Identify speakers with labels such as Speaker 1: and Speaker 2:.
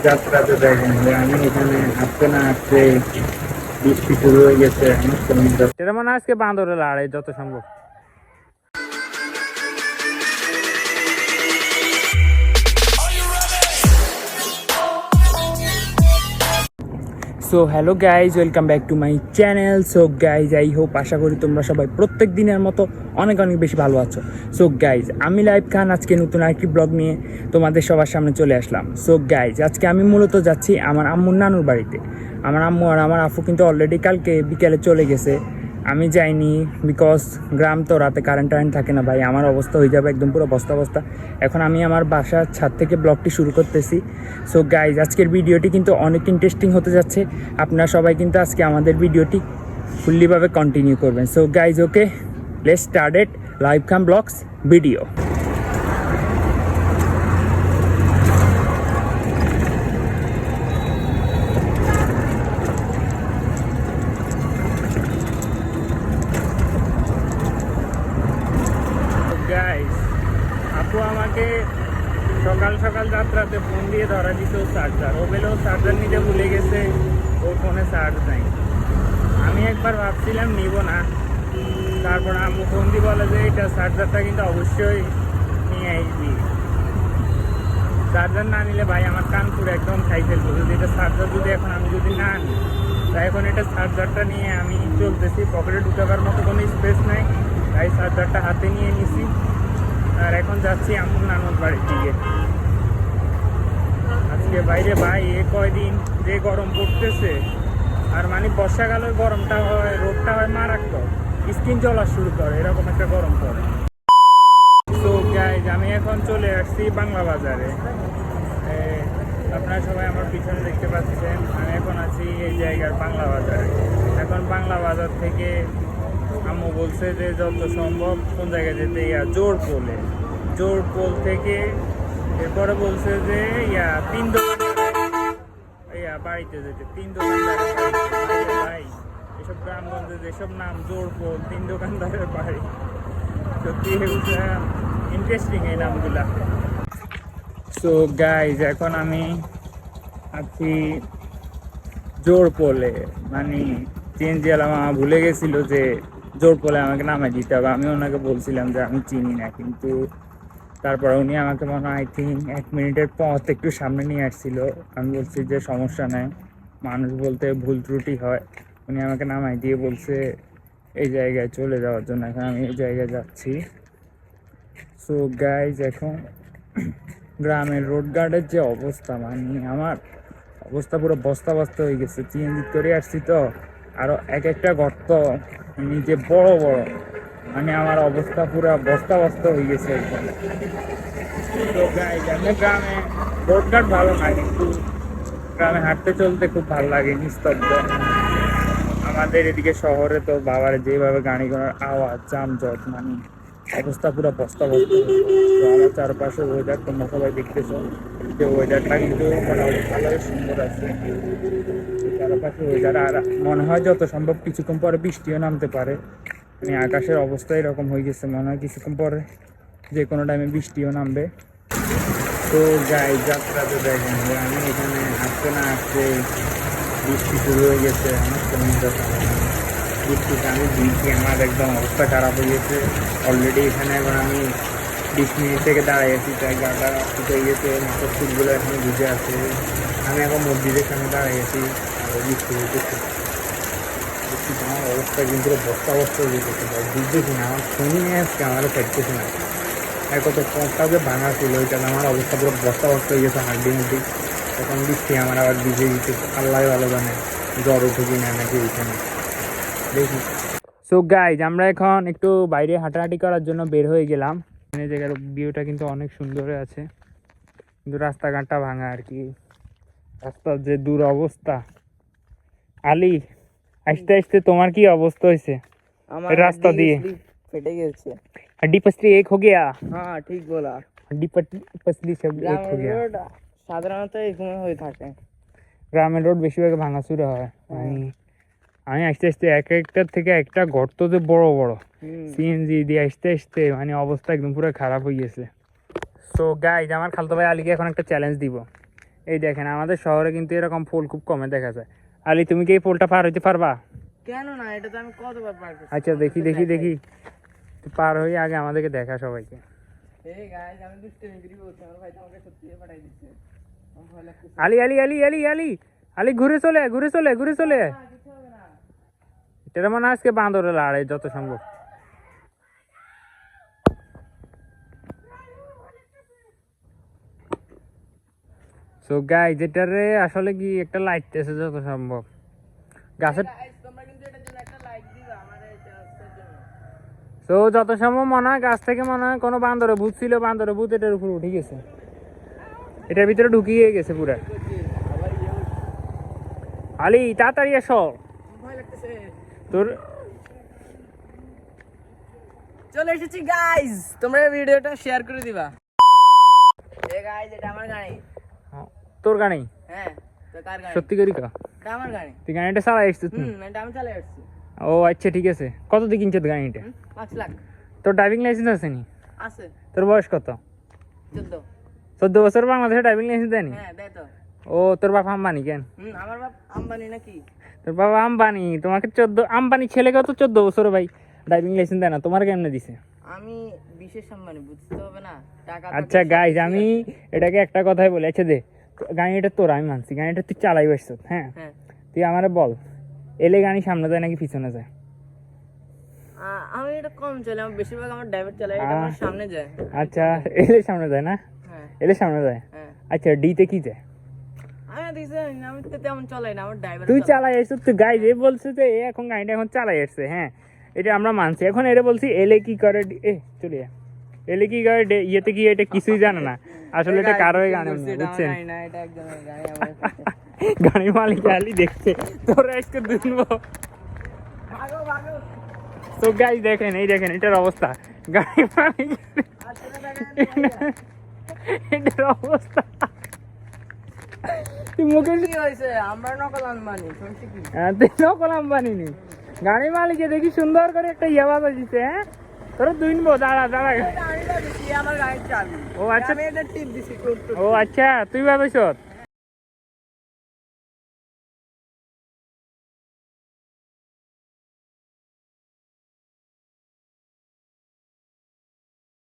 Speaker 1: যাত্রাতে দেখেন যে আমি এখানে হাঁটতে না হাঁটতে বৃষ্টি শুরু হয়ে গেছে। এটা মনে হয় আজকে বাঁদরে লড়াই যত সম্ভব। So hello guys, welcome back to my channel. So guys, I hope, আশা করি তোমরা সবাই প্রত্যেক দিনের মতো অনেক অনেক বেশি ভালো আছো। সো গাইজ, আমি লাইভ খান আজকে নতুন আরেকটি ব্লগ নিয়ে তোমাদের সবার সামনে চলে আসলাম। সো গাইজ, আজকে আমি মূলত যাচ্ছি আমার আম্মুর নানুর বাড়িতে। আমার আম্মু আর আমার আফু কিন্তু অলরেডি কালকে বিকেলে চলে গেছে, আমি যাইনি। বিকজ গ্রাম তো, রাতে কারেন্ট থাকে না ভাই, আমার অবস্থা হয়ে যাবে একদম পুরো বস্তা বস্তা। এখন আমি আমার বাসার ছাদ থেকে ব্লগটি শুরু করতেছি। সো গাইজ, আজকের ভিডিওটি কিন্তু অনেক ইন্টারেস্টিং হতে যাচ্ছে। আপনারা সবাই কিন্তু আজকে আমাদের ভিডিওটি ফুল্লিভাবে কন্টিনিউ করবেন। So guys, okay, let's started live Khan vlogs video. Guys, আপু আমাকে সকাল সকাল যাত্রাতে ফোন দিয়ে ধরা দিত চার্জার, ও বেলেও চার্জার নিতে ভুলে গেছে, ওর ফোনে চার্জ নাই। আমি একবার ভাবছিলাম নিব না, তারপর আম্মু ফোন দিয়ে বলে যে এটা চার্জারটা কিন্তু অবশ্যই নিয়ে আসবি, চার্জার না নিলে ভাই আমার কান পুরো একদম খাই ফেলবো। যদি এটা চার্জার যদি এখন আমি যদি না আনি, তাই এখন এটা চার্জারটা নিয়ে আমি চলতেছি। পকেটে ঢুকাবার মতো কোনো স্পেস নাই, তাই চার্জারটা হাতে নিয়ে নিছি আর এখন যাচ্ছি আম্মুর নানুর বাড়ির দিকে। আজকে বাইরে ভাই এ কয়দিন যে গরম পড়তেছে, আর মানে বর্ষাকালের গরমটা হয়, রোদটা হয় মারাত্মক, স্কিন জ্বলা শুরু করে, এরকম একটা গরম পড়ে। তো গাইজ, আমি এখন চলে আসছি বাংলা বাজারে। আপনারা সবাই আমার পিছনে দেখতে পাচ্ছেন, আমি এখন আছি এই জায়গার বাংলা বাজারে। এখন বাংলা বাজার থেকে আম্মু বলছে যে যত সম্ভব কোন জায়গায় যেতে, জোর পোল থেকে এরপরে বলছে যে তিন দোকান বাড়িতে যেতে, তিন দোকানদারের বাড়ি। ভাই, এসব গ্রামগঞ্জে যেসব নাম, জোর পোল, তিন দোকানদারের বাড়ি, সত্যি ইন্টারেস্টিং এই নামগুলা। সো গাইজ, এখন আমি আছি জোর পোলে, মানে চেঞ্জিয়ালা মামা ভুলে গেছিল যে জোর পোলে আমাকে নামাই দিতে হবে। আমি ওনাকে বলছিলাম যে আমি চিনি না, কিন্তু তারপর উনি আমাকে মনে হয় আই থিঙ্ক 1 মিনিটের পথ একটু সামনে নিয়ে আসছিল। আমি বলছি যে সমস্যা নেই, মানুষ বলতে ভুল ত্রুটি হয়। উনি আমাকে নামাই দিয়ে বলছে এই জায়গায় চলে যাওয়ার জন্য। এখন আমি এই জায়গায় যাচ্ছি। সো গাইজ, এখন গ্রামের রোড গার্ডের যে অবস্থা, মানে আমার অবস্থা পুরো বস্তা বস্তা হয়ে গেছে। চিনজিত করে আসছি তো, আরও এক একটা গর্ত নিচে বড় বড়, মানে আমার অবস্থা পুরো বস্তা বস্তা হয়ে গেছে একদম। তো গাইজ, আমি গ্রামে রোড গার্ড ভালো না, কিন্তু গ্রামে হাঁটতে চলতে খুব ভালো লাগে, নিস্তব্ধ। আমাদের এদিকে শহরে তো বাবার যেভাবে গাড়ি ঘোড়ার আওয়াজ, যানজট, মানে অবস্থা পুরো বস্তা বস্তা। তো আমার চারপাশে ওয়েদার তোমরা সবাই দেখতেছো যে ওয়েদারটা কিন্তু মোটামুটি ভালোই সুন্দর আছে। চারপাশে ওয়েদার, আর মনে হয় যত সম্ভব কিছুক্ষণ পরে বৃষ্টিও নামতে পারে। মানে আকাশের অবস্থা এরকম হয়ে গেছে, মনে হয় কিছুক্ষণ পরে যে কোনো টাইমে বৃষ্টিও নামবে। তো যাই, যাত্রাতে দেখেন যে আমি এখানে হাঁটতে না হাঁটতে বৃষ্টি শুরু হয়ে গেছে। আমার বৃষ্টিতে আমি ভিজছি, আমার একদম অবস্থা খারাপ হয়ে গেছে অলরেডি। এখানে এখন আমি 20 মিনিট থেকে দাঁড়াই আছি, তাই গাটা শুকিয়ে গেছে, মাথার চুলগুলো এখনো ভিজে আছে। আমি এখন মসজিদের সামনে দাঁড়াই আছি আর বৃষ্টি হয়েছে। বৃষ্টিতে আমার অবস্থা কিন্তু বস্তা বস্তা হয়ে গেছে, বুঝতেছি না, আমার ফোনই নিয়ে আসছে, আমারও ফেটতেছে না। আর কত ফোনটা যে ভাঙা ছিল, ওইটা আমার অবস্থা পুরো বস্তা বস্তা হয়ে গেছে, হাড্ডি মুড্ডি। এখন বৃষ্টি আমার আবার ভিজে দিচ্ছে, আল্লাহ ভালো জানে জ্বর উঠে কিনা নাকি ওইখানে, দেখি। সো গাইজ, আমরা এখন একটু বাইরে হাঁটাহাঁটি করার জন্য বের হয়ে গেলাম। এই জায়গার ভিউটা কিন্তু অনেক সুন্দর আছে, কিন্তু রাস্তাঘাটটা ভাঙা আর কি। রাস্তার যে দূর অবস্থা। আলী, আস্তে আস্তে তোমার কি অবস্থা হয়েছে রাস্তা দিয়ে?
Speaker 2: ফেটে গেছে।
Speaker 1: हड्डी पसली एक हो गया।
Speaker 2: হ্যাঁ, ঠিক বলা।
Speaker 1: हड्डी पसली सब एक हो गया।
Speaker 2: সাধারণত এই সময় হয়ে থাকে।
Speaker 1: গ্রামের রোড বেশিরভাগ ভাঙাচুরা হয়। আমি আস্তে আস্তে এক একটার থেকে একটা গর্ত যে বড় বড়, সিএনজি দিয়ে আস্তে আস্তে মানে অবস্থা একদম পুরো খারাপ হয়ে গেছে। সো গাইজ, আমার খালতো ভাই আলীকে এখন একটা চ্যালেঞ্জ দিব। এই দেখেন আমাদের শহরে কিন্তু এরকম পোল খুব কমে দেখা যায়। আলি তুমি কি এই পোলটা পার হইতে পারবা?
Speaker 2: কেন না, এটা তো আমি কতবার পার করছি।
Speaker 1: আচ্ছা দেখি তুই পার হয়ে আগে আমাদেরকে দেখা সবাইকে।
Speaker 2: এই গাইস, আমি দুষ্টামি করি বলছি, আমার ভাই তো আমাকে সত্যি পাঠাই দিচ্ছে। আমার ভয় লাগতেছে।
Speaker 1: আলি আলি আলি আলি আলি আলি ঘুরে চলে
Speaker 2: না, কিছু হবে না।
Speaker 1: এটা মানে আজকে বান্দরে লড়াই যত সম্ভব। সো গাইস এটারে আসলে কি একটা লাইট আছে যত সম্ভব গাছের।
Speaker 2: গাইস, তোমরা কিন্তু এটার জন্য একটা লাইক দিবা আমাদের এই চ্যানেলের জন্য।
Speaker 1: তো যত সম্ভব মনে হয় গাছ থেকে মনে হয় কোনো বান্দরে ভূত ছিল, বান্দরে ভূত এটার উপর উঠে গেছে, এটার ভিতরে ঢুকিয়ে গেছে পুরা।
Speaker 2: আবার ইয়ে হচ্ছে।
Speaker 1: আলি তাড়াতাড়ি এসো
Speaker 2: ভয় লাগতেছে।
Speaker 1: তোর।
Speaker 2: চলে এসেছি গাইস, তোমরা ভিডিওটা শেয়ার করে দিবা। এই গাইস, এটা আমার গাড়ি।
Speaker 1: তোর গাড়ি?
Speaker 2: হ্যাঁ, তো কার গাড়ি?
Speaker 1: সত্যি করি কা?
Speaker 2: এটা আমার গাড়ি।
Speaker 1: তুই গাড়িটা চালাই এসছিস?
Speaker 2: এটা আমি চালিয়ে আসছি।
Speaker 1: ও আচ্ছা ঠিক আছে। কত দিয়ে কিনছিস গাড়িটা?
Speaker 2: 5 লাখ
Speaker 1: তোর ড্রাইভিং লাইসেন্স আছে নি?
Speaker 2: আছে।
Speaker 1: তোর বয়স কত?
Speaker 2: 14।
Speaker 1: 14 বছর বাংলাদেশে ড্রাইভিং লাইসেন্স দেয়নি?
Speaker 2: হ্যাঁ, দেয় তো।
Speaker 1: ও তোর বাপ আম্বানি কেন?
Speaker 2: আমার বাপ আম্বানি নাকি?
Speaker 1: তোর বাবা আম্বানি, তোমাকে 14 আম্বানি ছেলেকে তো 14 বছর ভাই ড্রাইভিং লাইসেন্স দেয় না, তোমার কেমনে দিছে?
Speaker 2: আমি বিশেষ আম্বানি, বুঝতে হবে না? টাকা তো
Speaker 1: আচ্ছা
Speaker 2: বেশি
Speaker 1: গাইস
Speaker 2: আছে।
Speaker 1: আমি এটাকে একটা কথাই বলি, আচ্ছা দে গাড়িটা তোর, আমি মানছি গাড়িটা তুই চালাই বসছ, হ্যাঁ
Speaker 2: হ্যাঁ।
Speaker 1: তুই আমারে বল এলে গাড়ি সামনে যায় নাকি পিছনে যায়?
Speaker 2: আমি এটা কম চালাই, আমার বেশিরভাগ আমার ড্রাইভার চালাই, এটা আমার সামনে যায়।
Speaker 1: আচ্ছা এলে সামনে যায় না?
Speaker 2: হ্যাঁ
Speaker 1: এলে সামনে যায়।
Speaker 2: হ্যাঁ।
Speaker 1: আচ্ছা ডিতে কি যায়?
Speaker 2: আমি দেখছি, আমি তো তেমন চালাই না, আমার ড্রাইভার।
Speaker 1: তুই চালাই আসছিস, তুই গাইজ এ বলছে যে এ এখন গাড়িটা এখন চালাই আসছে, হ্যাঁ এটা আমরা মানছি। এখন এরে বলছি এলে কি করে, এ চলে যা, এলে কি করে ইয়েতে কি, এটা কিছুই জানে না আসলে, এটা কারোই গাড়ি না, বুঝছেন?
Speaker 2: না, এটা একজনের গাড়ি। আমার
Speaker 1: গাড়ির মালিক আলি দেখছে তোরা আজকে দুনবো।
Speaker 2: ভাগো ভাগো।
Speaker 1: তো গাইজ দেখেন, এই দেখেন এটার অবস্থা, গাড়ির মালিক এটার অবস্থা। তুই মুখে
Speaker 2: কি হয়েছে? আমরা নকল আম্বানি, শুনছি কি?
Speaker 1: তুই নকল আম্বানি নি, গাড়ির মালিকে দেখি সুন্দর করে একটা ইয়াবা বাজিছে, হ্যাঁ তোরা দুইনবো, দাঁড়া দাঁড়া।
Speaker 2: এটা আমি ভাবিছি আমার গাড়ির চাবি।
Speaker 1: ও আচ্ছা,
Speaker 2: আমি এটা টিপ দিছি।
Speaker 1: ও আচ্ছা তুই ভাবিস